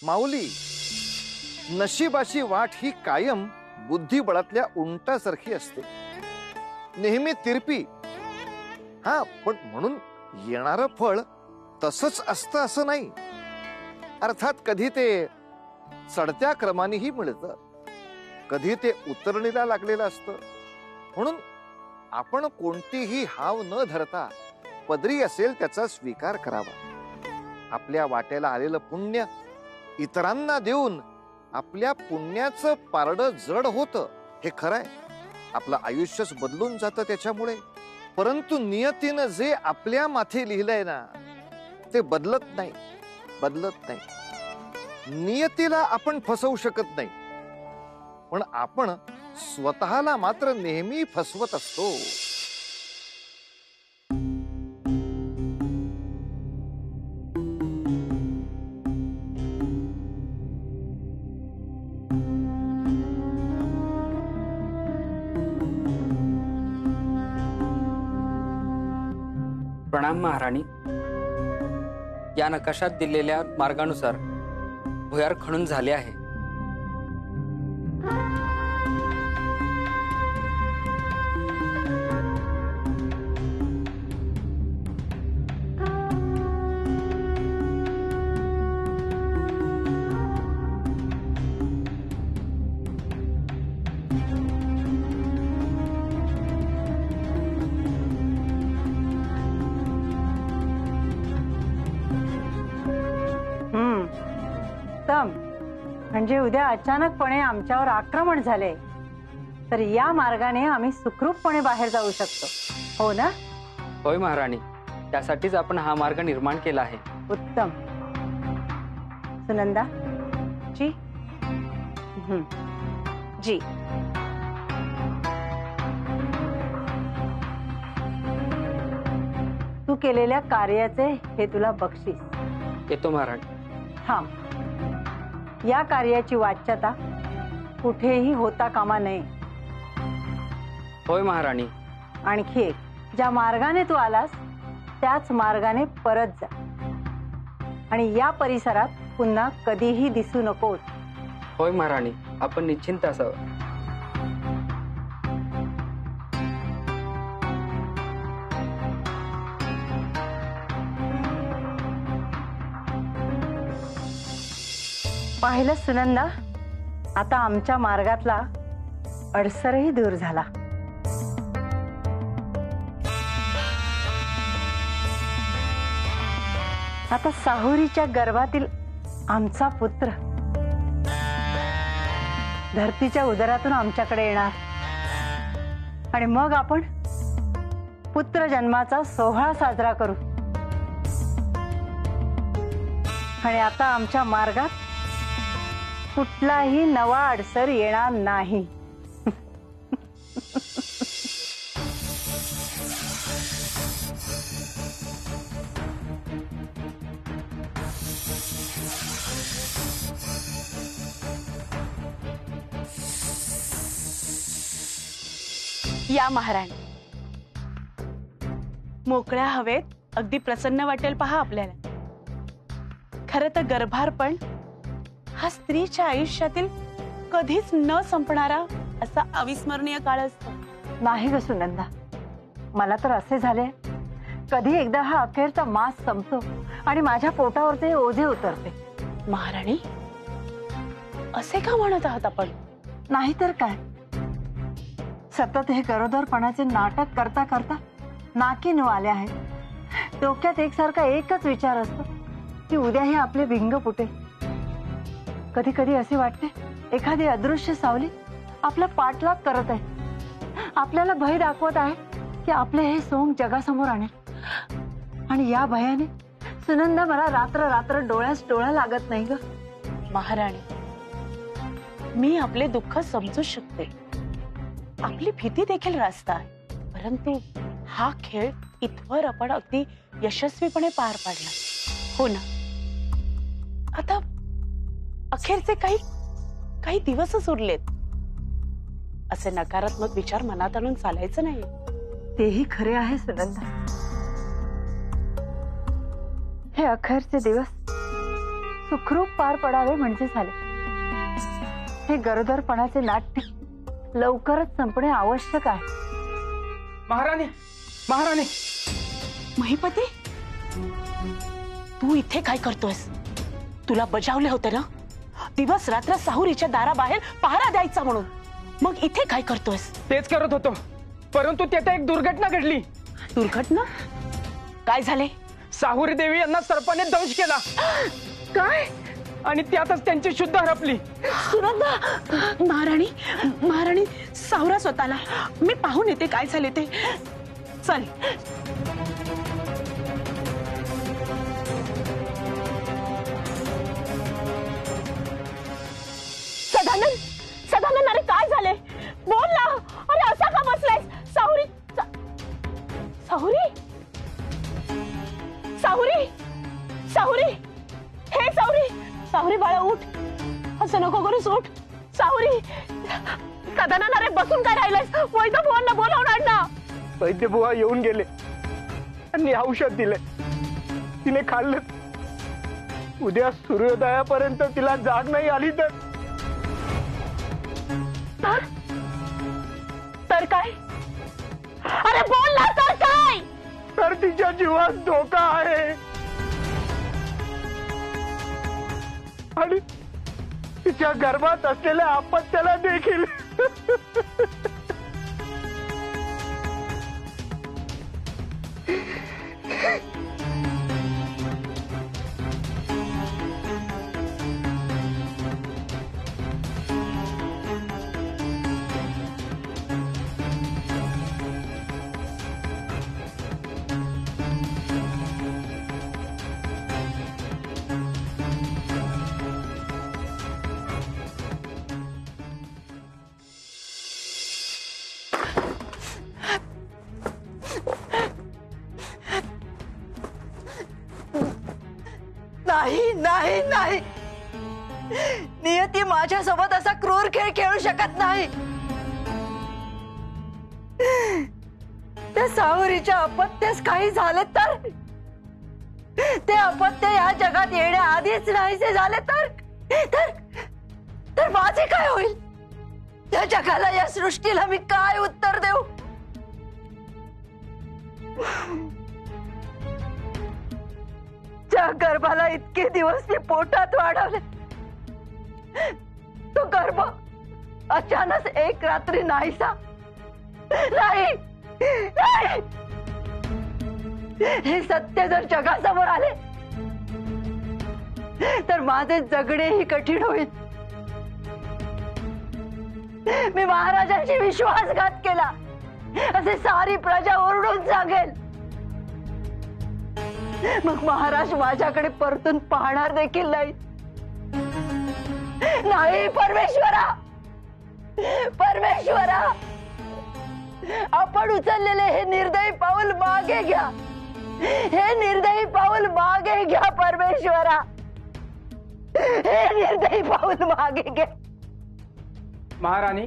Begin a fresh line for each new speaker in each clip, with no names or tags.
माऊली, नशिबाची वाट ही कायम बुद्धिबळातल्या उंटासारखी असते, नेहमी तिरपी. हा, पण म्हणून येणारं फळ तसंच असतं असं नाही. अर्थात कधी ते चढत्या क्रमानेही मिळतं, कधी ते उतरणीला लागलेलं असतं. म्हणून आपण कोणतीही हाव न धरता पदरी असेल त्याचा स्वीकार करावा. आपल्या वाट्याला आलेलं पुण्य इतरांना देऊन आपल्या पुण्याचं पारडं जड होतं हे खरंय. आपलं आयुष्यच बदलून जातं त्याच्यामुळे. परंतु नियतीनं जे आपल्या माथे लिहिलंय ना, ते बदलत नाही, बदलत नाही. नियतीला आपण फसवू शकत नाही, पण आपण स्वतःला मात्र नेहमी फसवत असतो.
प्रणाम महाराणी. या नकाशात दिलेल्या मार्गानुसार भुयार खणून झाले आहे.
म्हणजे उद्या अचानकपणे आमच्यावर आक्रमण झाले तर या मार्गाने आम्ही सुखरूपपणे बाहेर जाऊ शकतो, हो ना?
होय महाराणी, त्यासाठीच आपण हा मार्ग निर्माण केला आहे.
उत्तम. सुनंदा जी. जी. तू केलेल्या कार्याचे हे तुला बक्षीस.
येतो महाराणी.
हा, या कार्याची वाच्यता कुठेही होता कामा नये.
होय महाराणी.
आणखी एक, ज्या मार्गाने तू आलास त्याच मार्गाने परत जा आणि या परिसरात पुन्हा कधीही दिसू नकोस.
होय महाराणी, आपण निश्चिंत असावं.
पाहिलं सुनंदा, आता आमच्या मार्गातला अडसरही दूर झाला. आता साहुरीच्या गर्भातील आमचा पुत्र धरतीच्या उदरातून आमच्याकडे येणार आणि मग आपण पुत्र जन्माचा सोहळा साजरा करू. आणि आता आमच्या मार्गात कुठलाही नवा अडसर येणार नाही.
या महाराणी, मोकळ्या हवेत अगदी प्रसन्न वाटेल पहा आपल्याला. खरं तर गर्भारपण हा स्त्रीच्या आयुष्यातील कधीच न संपणारा असा अविस्मरणीय काळ असतो.
नाही ग सुनंदा, मला तर असे झाले कधी एकदा हा अखेरचा मास संपतो आणि माझ्या पोटावरचे ओझे उतरते.
महाराणी, असे का म्हणत आहात आपण?
नाहीतर काय, सतत हे गरोदरपणाचे नाटक करता करता नाकी नऊ आले आहेत. डोक्यात एकसारखा एकच विचार असतो की उद्याही आपले भिंग फुटेल. कधी कधी असे वाटते एखादी अदृश्य सावली आपला पाठलाग करत आहे, आपल्याला भय दाखवत आहे की आपले हे सोंग जगासमोर आणेल. आणि या भयाने सुनंदा मला रात्र रात्र डोळ्यास डोळा लागत नाही ग.
महाराणी, मी आपले दुःख समजू शकते, आपली भीती देखील रास्त आहे. परंतु हा खेळ इथवर आपण अगदी यशस्वीपणे पार पाडला, हो ना? आता अखेरचे काही दिवसच उरलेत. असे नकारात्मक विचार मनात आणून चालायचं नाही.
तेही खरे आहे सुनंदा. हे अखेरचे दिवस सुखरूप पार पडावे म्हणजे झाले. हे गरोदरपणाचे नाट्य लवकरच संपणे आवश्यक आहे.
महाराणी, महाराणी,
महिपती, तू इथे काय करतोयस? तुला बजावले होते ना दिवस रात्र साहुरीच्या दाराबाहेर पहारा द्यायचा म्हणून. मग इथे काय करतोयस?
तेच करत होतो, परंतु तेथे एक दुर्घटना घडली.
दुर्घटना? काय झाले?
साहुरी देवी यांना सर्पाने दंश केला.
काय?
आणि त्यातच त्यांची शुद्ध हरपली.
सुनंदा, महाराणी, महाराणी, सावरा स्वतःला. मी पाहून येते काय झाले ते. चल. सदानंद, सदानंद, अरे काय झाले? बोल ना. अरे असा का बसलायस? साहुरी, साहुरी, साहुरी, साहुरी, हे साहुरी, साहुरी बाळा उठ. असं नको करूस, उठ. साहुरी, सदानंद, अरे बसून काय राहिलायस? वैद्य बुवांना बोलावणार ना.
वैद्य बुवा येऊन गेले आणि औषध दिले. तिने खाल्लं. उद्या सूर्योदयापर्यंत तिला जाग नाही आली तर
तर काय? अरे बोल ना, तर काय?
तर तिच्या जीवास धोका आहे. आणि तिच्या गर्भात असलेल्या अपत्याला देखील.
नाही नाही नाही, नियती माझ्यासोबत असा क्रूर खेळ खेळू शकत नाही. त्या सावरीच्या अपत्यास काही झाले तर, ते अपत्य या जगात येण्याआधीच नाहीसे झाले तर, तर, तर माझे काय होईल? त्या जगाला, या सृष्टीला मी काय उत्तर देऊ? त्या गर्भाला इतके दिवस मी पोटात वाढवले, तो गर्भ अचानक एक रात्री नाहीसा. नाही नाही, हे सत्य जर जगासमोर आले तर माझे जगणेही कठीण होईल. मी महाराजांशी विश्वासघात केला असे सारी प्रजा ओरडून सांगेल. मग महाराज माझ्याकडे परतून पाहणार देखील नाही. नाही परमेश्वरा, परमेश्वरा, आपण उचललेले हे निर्दयी पाऊल मागे घ्या. हे निर्दयी पाऊल मागे घ्या परमेश्वरा. हे निर्दयी पाऊल मागे घ्या.
महाराणी,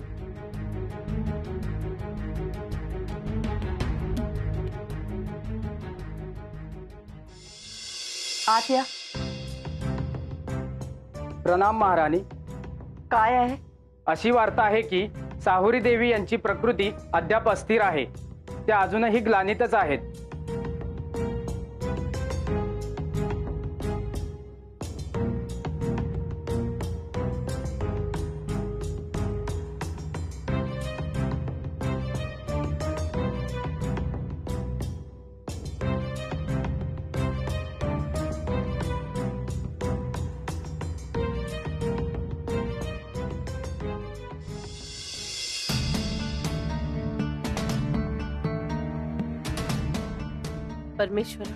आत या.
प्रणाम महाराणी.
काय आहे?
अशी वार्ता आहे की साहुरी देवी यांची प्रकृती अद्याप अस्थिर आहे. त्या अजूनही ग्लानीतच आहेत.
परमेश्वरा,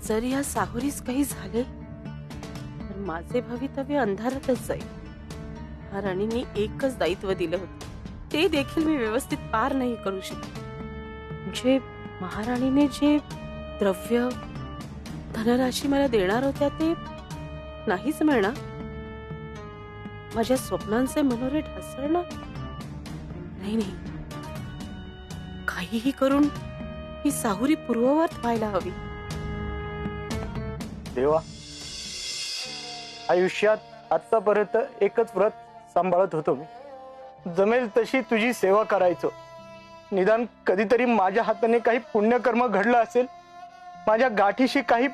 जर या साहुरीस काही झाले तर माझे भवितव्य अंधारातच जाईल. महाराणींनी एकच दायित्व दिलं होतं, ते देखील मी व्यवस्थित पार नाही करू शकत. म्हणजे महाराणीने जे द्रव्य, धनराशी मला देणार होत्या ते नाहीच मिळणार. माझ्या स्वप्नांचे मनोरे ढासळणार. नाही नाही, काहीही करून ही साहुरी पूर्ववत व्हायला हवी.
देवा,
आयुष्यात आतापर्यंत एकच व्रत सांभाळत होतो मी, जमेल तशी तुझी सेवा करायचो. निदान कधीतरी माझ्या हाताने काही पुण्यकर्म घडलं असेल, माझ्या गाठीशी काही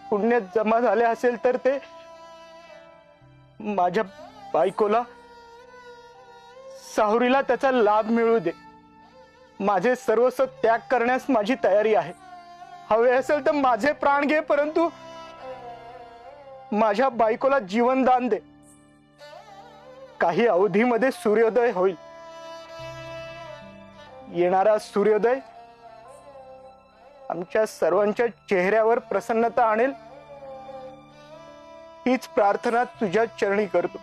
पुण्य जमा झाले असेल तर ते माझ्या बायकोला, साहुरीला त्याचा लाभ मिळू दे. माझे सर्वस्व त्याग करण्यास माझी तयारी आहे. हवे असेल तर माझे प्राण घे, परंतु माझ्या बायकोला जीवनदान दे. काही अवधीमध्ये सूर्योदय होईल. येणारा सूर्योदय आमच्या सर्वांच्या चेहऱ्यावर प्रसन्नता आणेल, हीच प्रार्थना तुझ्या चरणी करतो.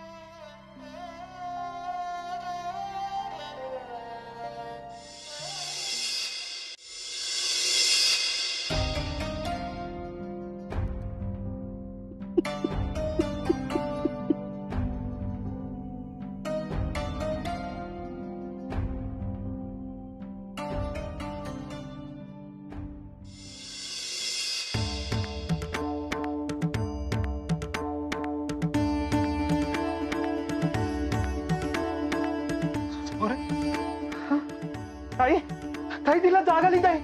ताई, ताई तिला जाग आली, ताई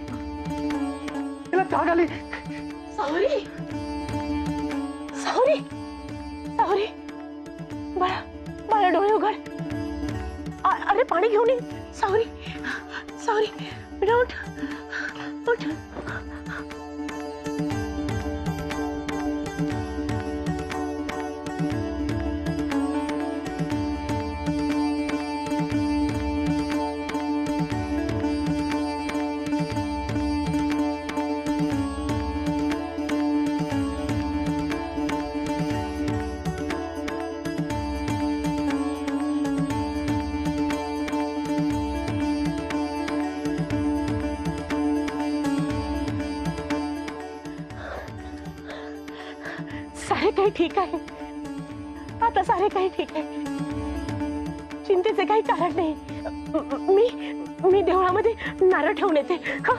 तिला जाग आली.
सावरी, सावरी, सावरी, बाळा, बाळा डोळे उघड. अरे पाणी घेऊन ये. सावरी, सावरी, बेटा उठ, उठ. सारे काही ठीक आहे. आता सारे काही ठीक आहे. चिंतेचे काही कारण नाही. मी देवळामध्ये नारळ ठेवून येते. हा,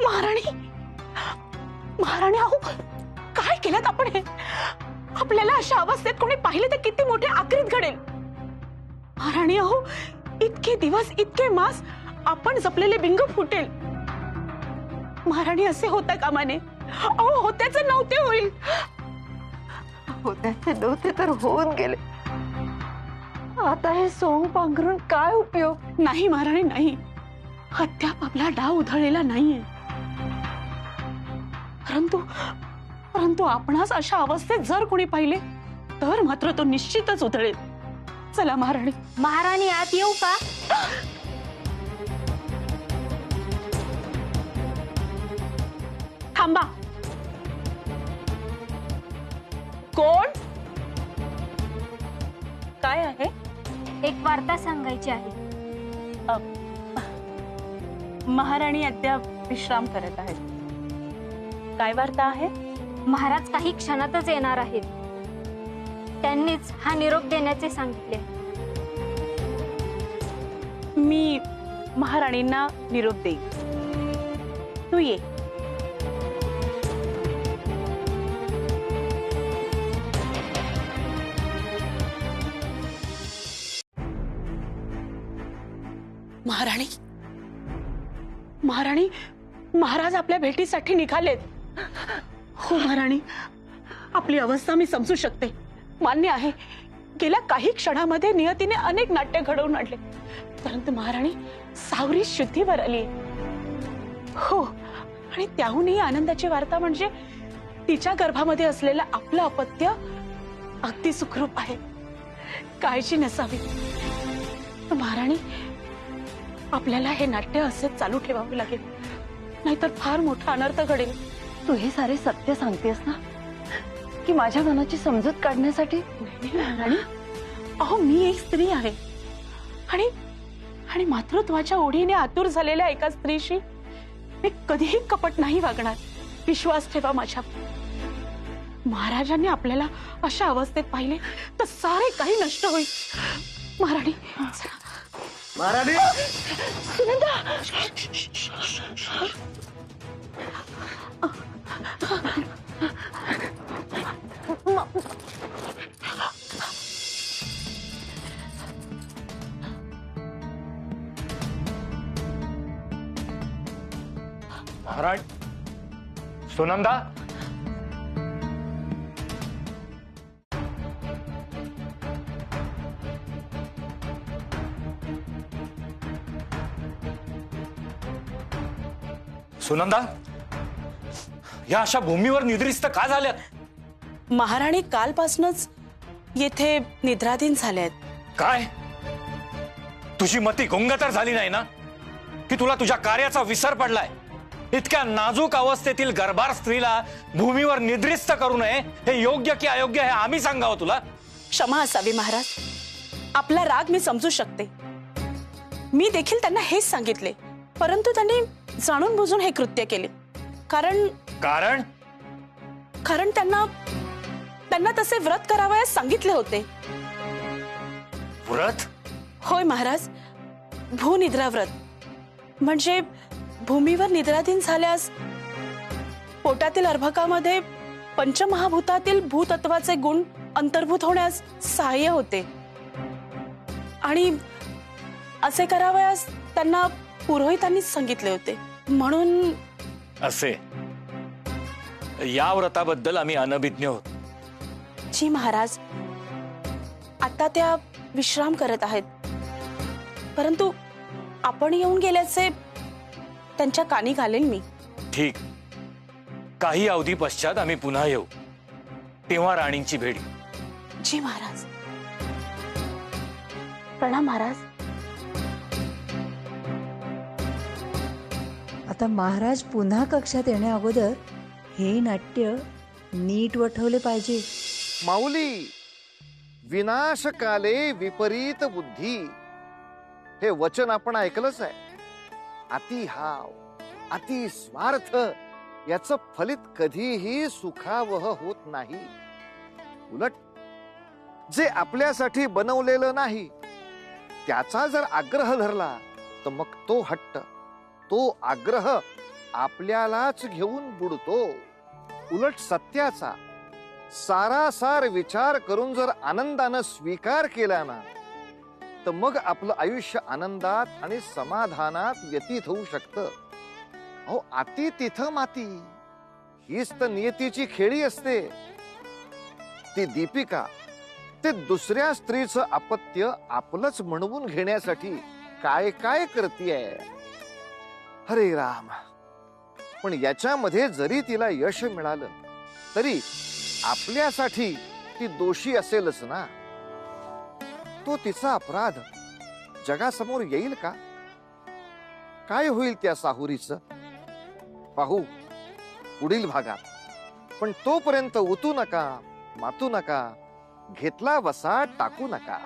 महाराणी, महाराणी, अहो काय केलं आपण हे? आपल्याला अशा अवस्थेत कोणी पाहिले तर किती मोठे आक्रीत घडेल. महाराणी, अहो इतके दिवस, इतके मास आपण जपलेले बिंग फुटेल. महाराणी, असे होता कामा नये. अहो होत्याच नव्हते होईल.
होत्याचे नव्हते तर होऊन गेले. आता हे सोंग पांघरून काय उपयोग?
नाही महाराणी, नाही. अद्याप आपला डाव उधळलेला नाहीये. परंतु आपणास अशा अवस्थेत जर कोणी पाहिले तर मात्र तो निश्चितच उधळेल. चला महाराणी.
महाराणी, आत येऊ का?
थांबा. कोण? काय आहे?
एक वार्ता सांगायची आहे.
महाराणी अद्याप विश्राम करत आहेत. काय वार्ता आहे?
महाराज काही क्षणातच येणार आहेत. त्यांनीच हा निरोप देण्याचे सांगितले.
मी महाराणींना निरोप देईन. तू ये. महाराणी, महाराणी, महाराज आपल्या भेटीसाठी निघालेत. हो महाराणी, आपली अवस्था मी समजू शकते. मान्य आहे, गेल्या काही क्षणामध्ये नियतीने अनेक नाट्य घडवून आणले. परंतु महाराणी, सावरी शुद्धीवर आली. हो, आणि त्याहूनही आनंदाची वार्ता म्हणजे तिच्या गर्भामध्ये असलेलं आपलं अपत्य अगदी सुखरूप आहे. काळजी नसावी. महाराणी, आपल्याला हे नाट्य असे चालू ठेवावे लागेल, नाहीतर फार मोठा अनर्थ घडेल.
तू हे सारे सत्य सांगतेस ना? की माझ्या मनाची समजूत काढण्यासाठी?
नाही महाराणी, अहो मी एक स्त्री आहे आणि आणि मातृत्वाच्या ओढीने आतुर झालेल्या एका स्त्रीशी मी कधीही कपट नाही वागणार. विश्वास ठेवा माझ्या. महाराजांनी आपल्याला अशा अवस्थेत पाहिले तर सारे काही नष्ट होईल. महाराणी चला.
महाराणी,
सुनंदा,
महाराज, सुनंदा, सुनंदा, या अशा भूमीवर निद्रिस्त का झाल्यात?
महाराणी कालपासूनच येथे निद्राधीन झाले आहेत.
काय तुझी मती गुंग तर झाली नाही ना की तुला तुझ्या कार्याचा विसर पडलाय? इतक्या नाजूक अवस्थेतील गर्भार स्त्रीला भूमीवर निद्रिस्त करू नये हे योग्य की अयोग्य हे आम्ही सांगावं तुला?
क्षमा असावी महाराज, आपला राग मी समजू शकते. मी देखील त्यांना हेच सांगितले, परंतु त्यांनी जाणून बुजून हे कृत्य केले. कारण
कारण
कारण त्यांना त्यांना तसे व्रत करावयास सांगितले होते.
व्रत?
होय महाराज, भूनिद्रा व्रत म्हणजे भूमीवर निद्राधीन झाल्यास पोटातील अर्भकामध्ये पंचमहाभूतातील भूतत्वाचे गुण अंतर्भूत होण्यास सहाय्य होते. आणि असे करावयास त्यांना पुरोहितांनीच सांगितले होते. म्हणून
असे या व्रताबद्दल आम्ही अनभिज्ञ आहोत.
जी महाराज, आता त्या विश्राम करत आहेत, परंतु आपण येऊन गेल्याचे त्यांच्या कानी घालेल मी.
ठीक, काही अवधी पश्चात आम्ही पुन्हा येऊ, तेव्हा राणींची भेट.
जी महाराज. प्रणाम महाराज.
आता महाराज पुन्हा कक्षात येण्या अगोदर हे नाट्य नीट वठवले पाहिजे.
माऊली, विनाशकाले विपरीत बुद्धी हे वचन आपण ऐकलंच आहे. अति हाव, अति स्वार्थ याचं फलित कधीही सुखावह होत नाही. उलट जे आपल्यासाठी बनवलेलं नाही त्याचा जर आग्रह धरला तर मग तो हट्ट, तो आग्रह आपल्यालाच घेऊन बुडतो. उलट सत्याचा सारासार विचार करून जर आनंदानं स्वीकार केला ना तर मग आपलं आयुष्य आनंदात आणि समाधानात व्यतीत होऊ शकतं. अहो, अति तिथं माती, हीच तर नियतीची खेळी असते. ती दीपिका ते दुसऱ्या स्त्रीचं अपत्य आपलंच म्हणवून घेण्यासाठी काय काय करतीये. हरे राम. पण याच्यामध्ये जरी तिला यश मिळालं तरी आपल्यासाठी ती दोषी असेलच ना. तो तिचा अपराध जगासमोर येईल का? काय होईल त्या साहुरीचं पाहू पुढील भागात. पण तोपर्यंत उतू नका, मातू नका, घेतला वसा टाकू नका.